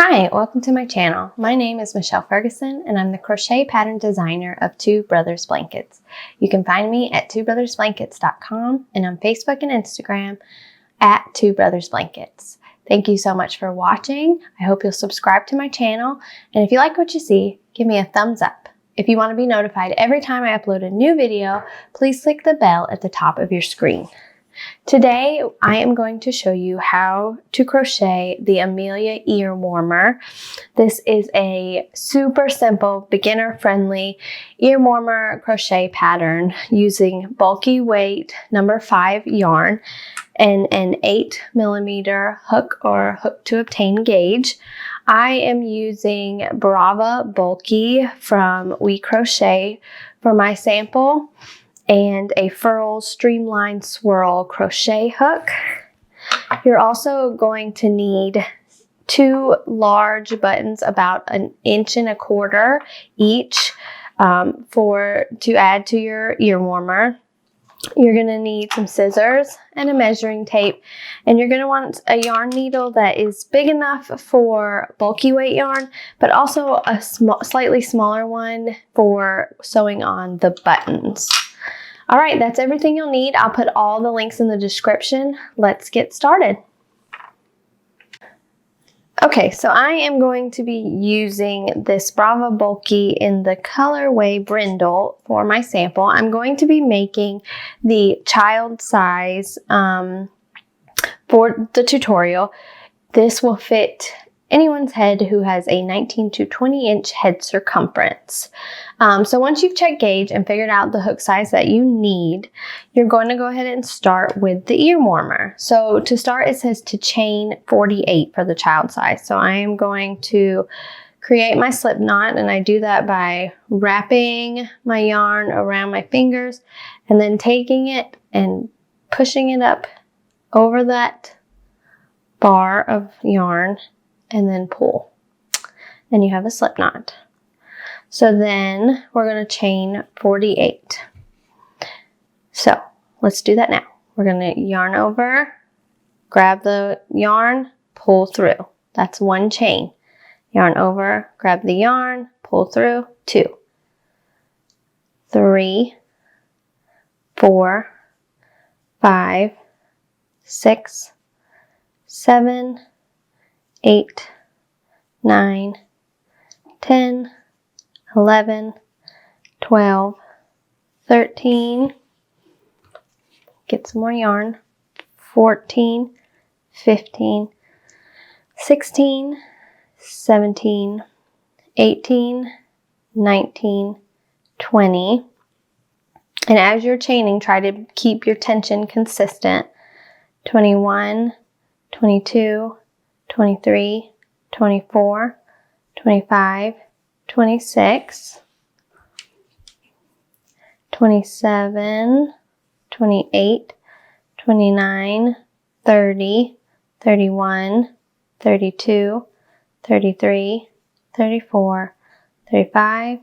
Hi, welcome to my channel. My name is Michelle Ferguson and I'm the crochet pattern designer of Two Brothers Blankets. You can find me at twobrothersblankets.com and on Facebook and Instagram at Two Brothers Blankets. Thank you so much for watching. I hope you'll subscribe to my channel, and if you like what you see, give me a thumbs up. If you want to be notified every time I upload a new video, please click the bell at the top of your screen. Today, I am going to show you how to crochet the Amelia Earwarmer. This is a super simple, beginner-friendly ear warmer crochet pattern using bulky weight number 5 yarn and an 8mm hook or hook to obtain gauge. I am using Brava Bulky from We Crochet for my sample, and a Furl Streamline Swirl crochet hook. You're also going to need 2 large buttons about 1.25 inches each to add to your ear warmer. You're going to need some scissors and a measuring tape, and you're going to want a yarn needle that is big enough for bulky weight yarn, but also a slightly smaller one for sewing on the buttons. All right, that's everything you'll need. I'll put all the links in the description. Let's get started. Okay, so I am going to be using this Brava Bulky in the colorway Brindle for my sample. I'm going to be making the child size for the tutorial. This will fit anyone's head who has a 19 to 20 inch head circumference. So once you've checked gauge and figured out the hook size that you need, you're going to go ahead and start with the ear warmer. So to start, it says to chain 48 for the child size. So I am going to create my slip knot, and I do that by wrapping my yarn around my fingers and then taking it and pushing it up over that bar of yarn and then pull, and you have a slip knot. So then we're going to chain 48. So let's do that now. We're going to yarn over, grab the yarn, pull through. That's 1 chain. Yarn over, grab the yarn, pull through, 2, 3, 4, 5, 6, 7, 8, 9, 10, 11, 12, 13, get some more yarn, 14, 15, 16, 17, 18, 19, 20. And as you're chaining, try to keep your tension consistent. 21, 22, 23, 24, 25, 26, 27, 28, 29, 30, 31, 32, 33, 34, 35,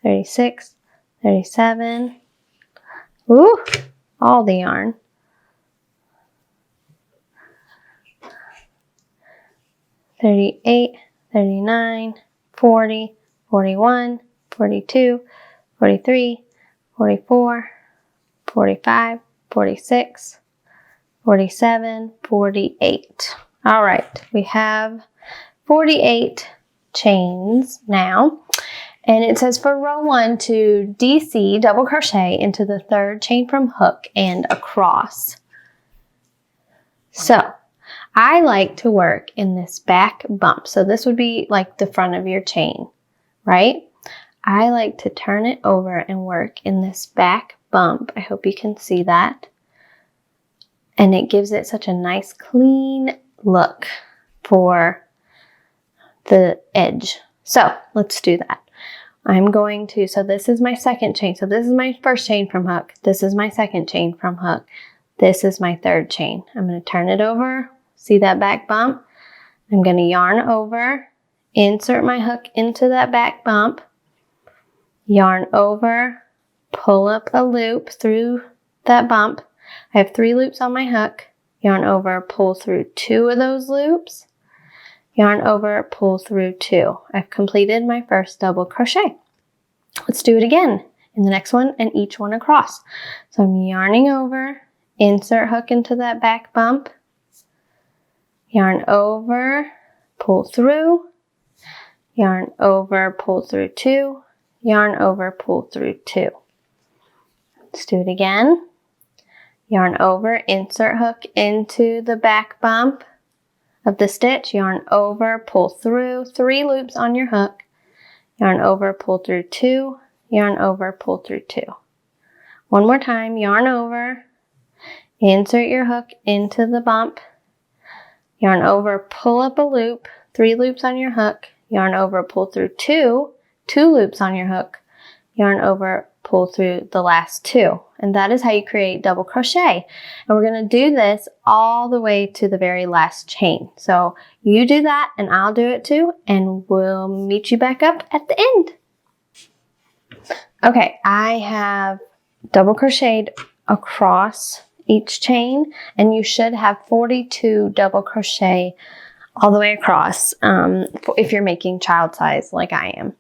36, 37. Ooh, all the yarn. 38, 39, 40, 41, 42, 43, 44, 45, 46, 47, 48. All right, we have 48 chains now. And it says for row 1 to DC double crochet into the 3rd chain from hook and across. So I like to work in this back bump. So this would be like the front of your chain, right? I like to turn it over and work in this back bump. I hope you can see that. And it gives it such a nice clean look for the edge. So let's do that. I'm going to, so this is my 2nd chain. So this is my 1st chain from hook. This is my 2nd chain from hook. This is my 3rd chain. I'm going to turn it over. See that back bump? I'm going to yarn over, insert my hook into that back bump, yarn over, pull up a loop through that bump. I have 3 loops on my hook, yarn over, pull through 2 of those loops, yarn over, pull through 2. I've completed my first double crochet. Let's do it again in the next one and each one across. So I'm yarning over, insert hook into that back bump, yarn over, pull through, yarn over, pull through 2, yarn over, pull through 2. Let's do it again. Yarn over, insert hook into the back bump of the stitch, yarn over, pull through, 3 loops on your hook, yarn over, pull through 2, yarn over, pull through 2. One more time, yarn over, insert your hook into the bump, yarn over, pull up a loop, 3 loops on your hook, yarn over, pull through 2 loops on your hook, yarn over, pull through the last 2. And that is how you create double crochet. And we're going to do this all the way to the very last chain. So you do that and I'll do it too, and we'll meet you back up at the end. Okay, I have double crocheted across each chain, and you should have 42 double crochet all the way across if you're making child size like I am.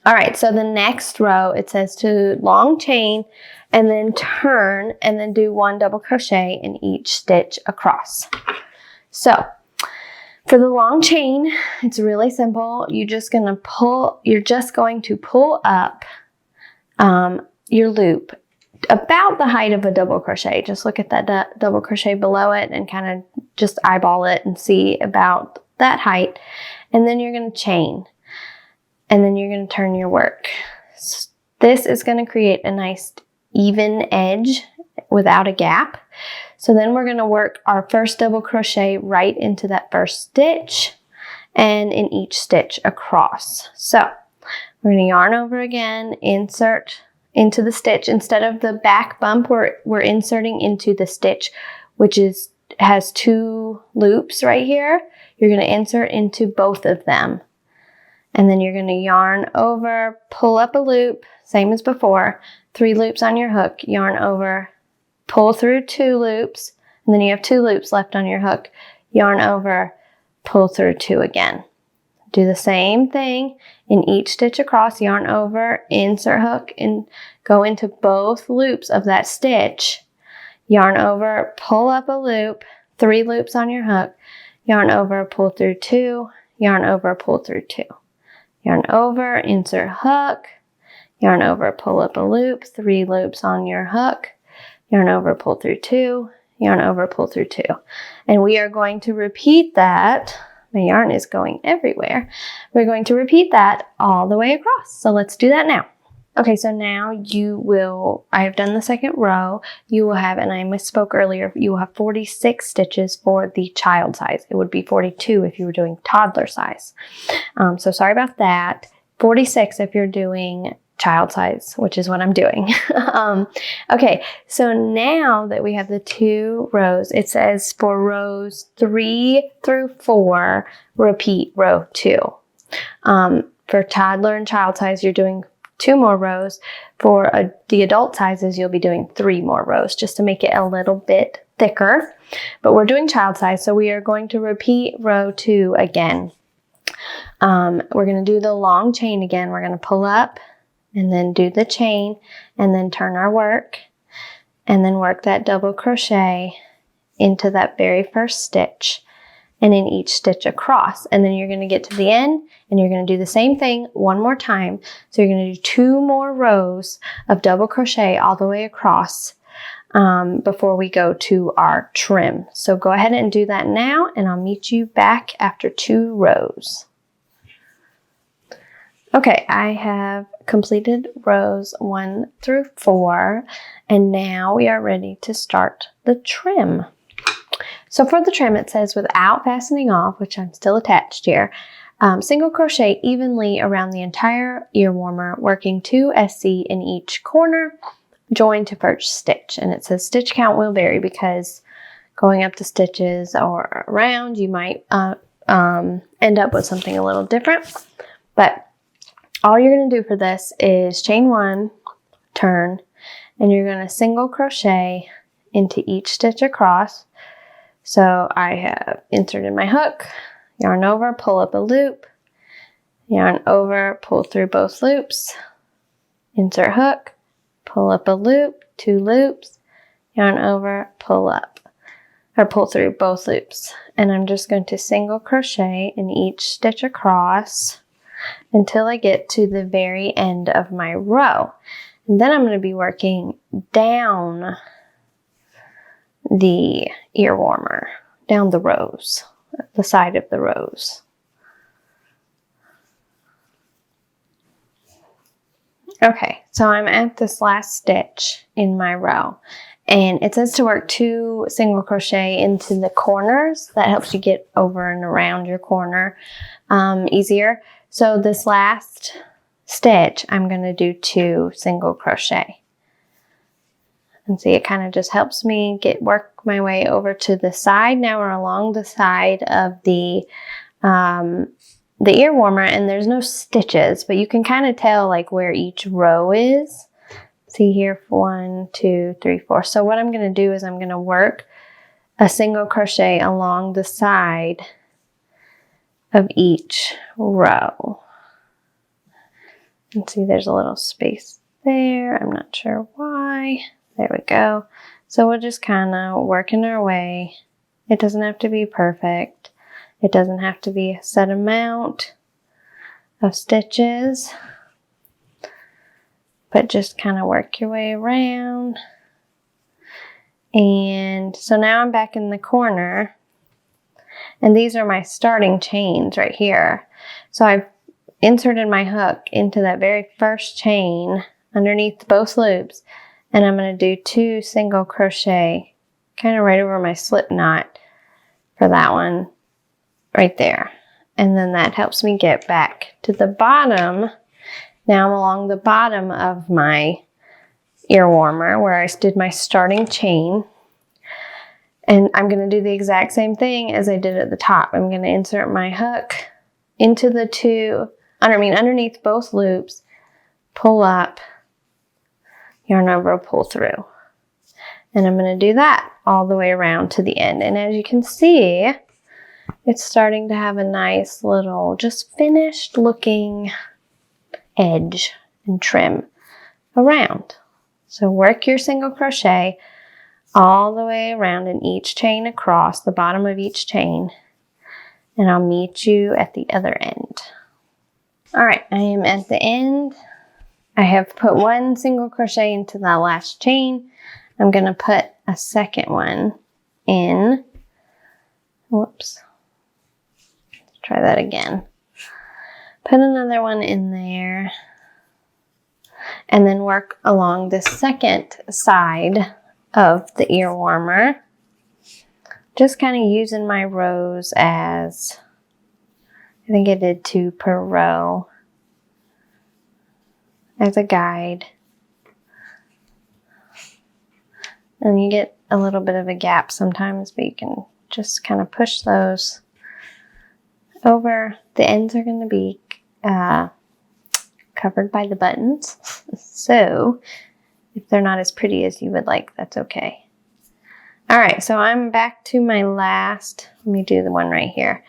All right, so the next row, it says to long chain and then turn and then do 1 double crochet in each stitch across. So for the long chain, it's really simple. You're just going to pull up your loop about the height of a double crochet. Just look at that double crochet below it and kind of just eyeball it and see about that height. And then you're going to chain. And then you're going to turn your work. This is going to create a nice even edge without a gap. So then we're going to work our first double crochet right into that first stitch and in each stitch across. So we're going to yarn over again, insert into the stitch. Instead of the back bump, we're inserting into the stitch, which has 2 loops right here. You're going to insert into both of them. And then you're going to yarn over, pull up a loop, same as before, 3 loops on your hook, yarn over, pull through 2 loops, and then you have 2 loops left on your hook, yarn over, pull through 2 again. Do the same thing in each stitch across, yarn over, insert hook, and go into both loops of that stitch, yarn over, pull up a loop, 3 loops on your hook, yarn over, pull through 2, yarn over, pull through 2. Yarn over, insert hook, yarn over, pull up a loop, 3 loops on your hook, yarn over, pull through 2, yarn over, pull through 2. And we are going to repeat that. My yarn is going everywhere. We're going to repeat that all the way across. So let's do that now. Okay, so now I have done the second row. You will have, and I misspoke earlier, you will have 46 stitches for the child size. It would be 42 if you were doing toddler size. So sorry about that. 46 if you're doing child size, which is what I'm doing. Okay, so now that we have the 2 rows, it says for rows 3 through 4, repeat row 2. For toddler and child size, you're doing 2 more rows. For the adult sizes, you'll be doing 3 more rows just to make it a little bit thicker. But we're doing child size, so we are going to repeat row 2 again. We're going to do the long chain again. We're going to pull up and then do the chain and then turn our work and then work that double crochet into that very first stitch and in each stitch across. And then you're going to get to the end and you're going to do the same thing 1 more time. So you're going to do 2 more rows of double crochet all the way across before we go to our trim. So go ahead and do that now and I'll meet you back after 2 rows. Okay, I have completed rows 1 through 4 and now we are ready to start the trim. So for the trim, it says without fastening off, which I'm still attached here, single crochet evenly around the entire ear warmer, working 2 SC in each corner, join to first stitch. And it says stitch count will vary because going up the stitches or around, you might end up with something a little different. But all you're going to do for this is chain 1, turn, and you're going to single crochet into each stitch across. So I have inserted my hook, yarn over, pull up a loop, yarn over, pull through both loops, insert hook, pull up a loop, 2 loops, yarn over, pull up, or pull through both loops. And I'm just going to single crochet in each stitch across until I get to the very end of my row. And then I'm going to be working down the ear warmer, down the rows, the side of the rows. Okay, so I'm at this last stitch in my row, and it says to work 2 single crochet into the corners. That helps you get over and around your corner easier. So this last stitch, I'm going to do 2 single crochet. And see, it kind of just helps me work my way over to the side. Now we're along the side of the ear warmer, and there's no stitches, but you can kind of tell like where each row is. See here, 1, 2, 3, 4. So what I'm going to do is I'm going to work a single crochet along the side of each row. And see, there's a little space there. I'm not sure why. There we go. So we're just kind of working our way. It doesn't have to be perfect. It doesn't have to be a set amount of stitches, but just kind of work your way around. And so now I'm back in the corner, and these are my starting chains right here. So I've inserted my hook into that very first chain underneath both loops, and I'm going to do 2 single crochet kind of right over my slip knot for that one right there. And then that helps me get back to the bottom. Now I'm along the bottom of my ear warmer where I did my starting chain. And I'm going to do the exact same thing as I did at the top. I'm going to insert my hook into the underneath both loops, pull up, yarn over, pull through. And I'm going to do that all the way around to the end. And as you can see, it's starting to have a nice little, just finished looking edge and trim around. So work your single crochet all the way around in each chain across the bottom of each chain, and I'll meet you at the other end. All right, I am at the end. I have put 1 single crochet into that last chain. I'm going to put a second one in. Whoops. Let's try that again. Put another one in there, and then work along the second side of the ear warmer. Just kind of using my rows as, I think I did 2 per row, as a guide. And you get a little bit of a gap sometimes, but you can just kind of push those over. The ends are going to be covered by the buttons. So if they're not as pretty as you would like, that's okay. All right, so I'm back to my last, let me do the one right here,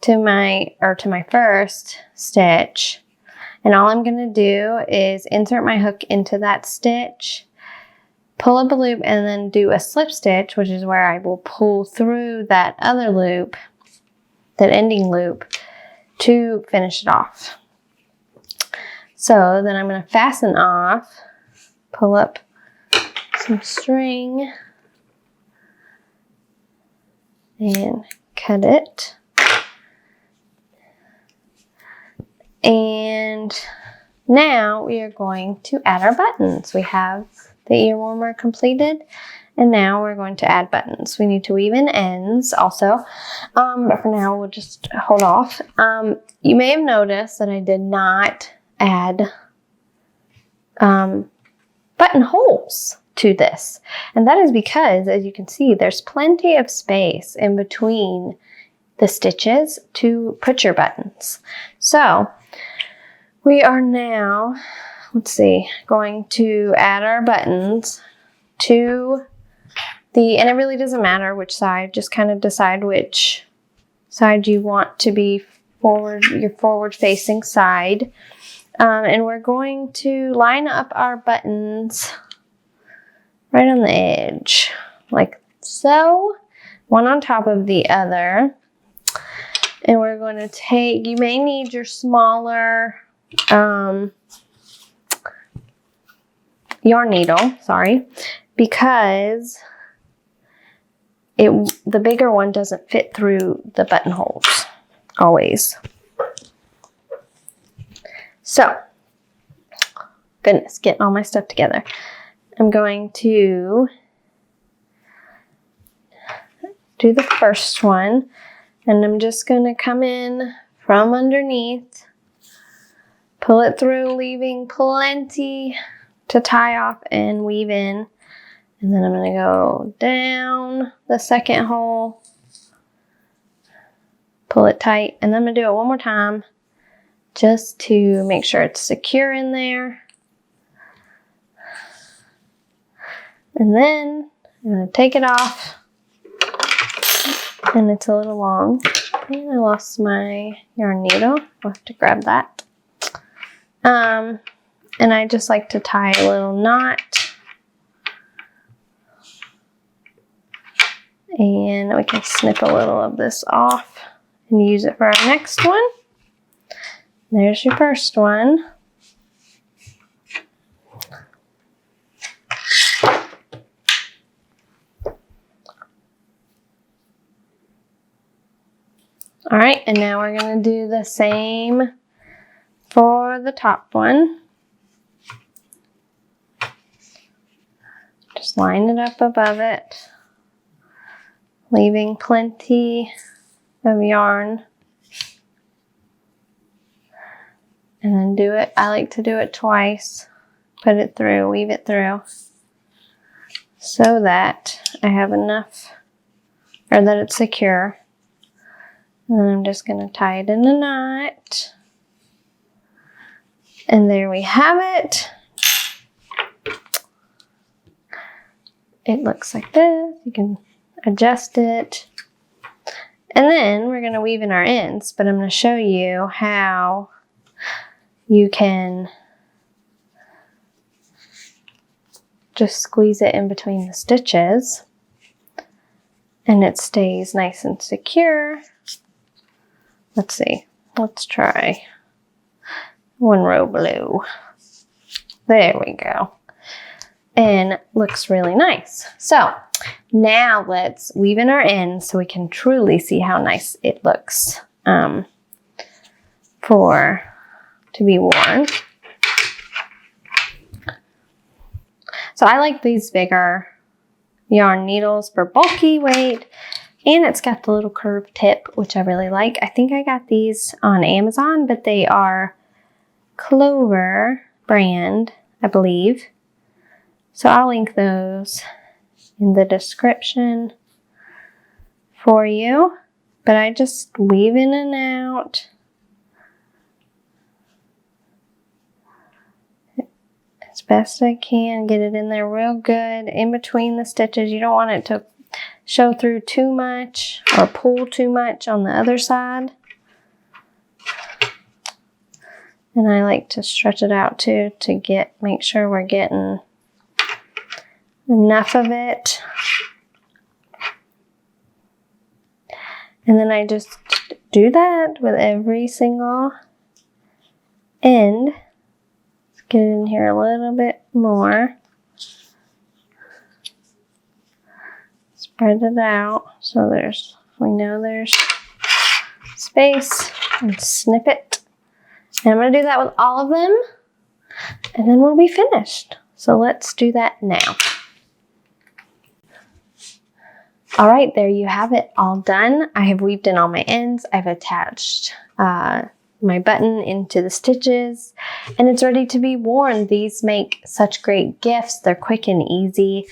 to my first stitch. And all I'm going to do is insert my hook into that stitch, pull up a loop, and then do a slip stitch, which is where I will pull through that other loop, that ending loop, to finish it off. So then I'm going to fasten off, pull up some string, and cut it. And now we are going to add our buttons. We have the ear warmer completed, and now we're going to add buttons. We need to weave in ends also, but for now we'll just hold off. You may have noticed that I did not add buttonholes to this, and that is because, as you can see, there's plenty of space in between the stitches to put your buttons. So we are now, let's see, going to add our buttons to the, and it really doesn't matter which side, just kind of decide which side you want to be forward, your forward facing side. And we're going to line up our buttons right on the edge, like so, one on top of the other. And we're going to take, you may need your smaller yarn needle, sorry, because the bigger one doesn't fit through the buttonholes always. So, goodness, getting all my stuff together. I'm going to do the first one, and I'm just going to come in from underneath, pull it through, leaving plenty to tie off and weave in. And then I'm going to go down the second hole, pull it tight, and then I'm going to do it one more time just to make sure it's secure in there. And then I'm going to take it off, and it's a little long. And I lost my yarn needle. I'll have to grab that. And I just like to tie a little knot. And we can snip a little of this off and use it for our next one. There's your first one. All right, and now we're going to do the same for the top one. Just line it up above it, leaving plenty of yarn. And then do it, I like to do it twice, put it through, weave it through, so that I have enough, or that it's secure. And then I'm just going to tie it in a knot. And there we have it. It looks like this. You can adjust it. And then we're going to weave in our ends, but I'm going to show you how you can just squeeze it in between the stitches and it stays nice and secure. Let's see, let's try one row blue. There we go. And looks really nice. So now let's weave in our ends so we can truly see how nice it looks to be worn. So I like these bigger yarn needles for bulky weight, and it's got the little curved tip, which I really like. I think I got these on Amazon, but they are Clover brand, I believe. So I'll link those in the description for you. But I just weave in and out. As best I can, get it in there real good in between the stitches. You don't want it to show through too much or pull too much on the other side. And I like to stretch it out too to make sure we're getting enough of it. And then I just do that with every single end. Get it in here a little bit more. Spread it out so we know there's space, and snip it. And I'm going to do that with all of them, and then we'll be finished. So let's do that now. All right, there you have it, all done. I have weaved in all my ends. I've attached my button into the stitches, and it's ready to be worn. These make such great gifts. They're quick and easy.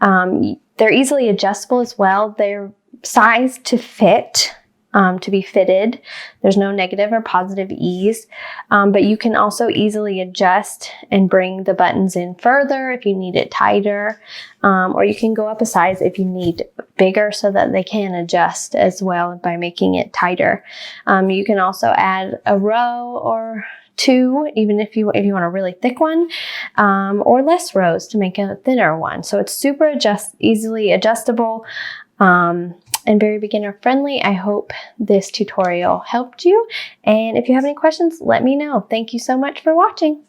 They're easily adjustable as well. They're sized to fit to be fitted. There's no negative or positive ease, but you can also easily adjust and bring the buttons in further if you need it tighter, or you can go up a size if you need bigger so that they can adjust as well by making it tighter. You can also add a row or two, even if you want a really thick one, or less rows to make a thinner one. So it's super easily adjustable, and very beginner friendly. I hope this tutorial helped you. And if you have any questions, let me know. Thank you so much for watching.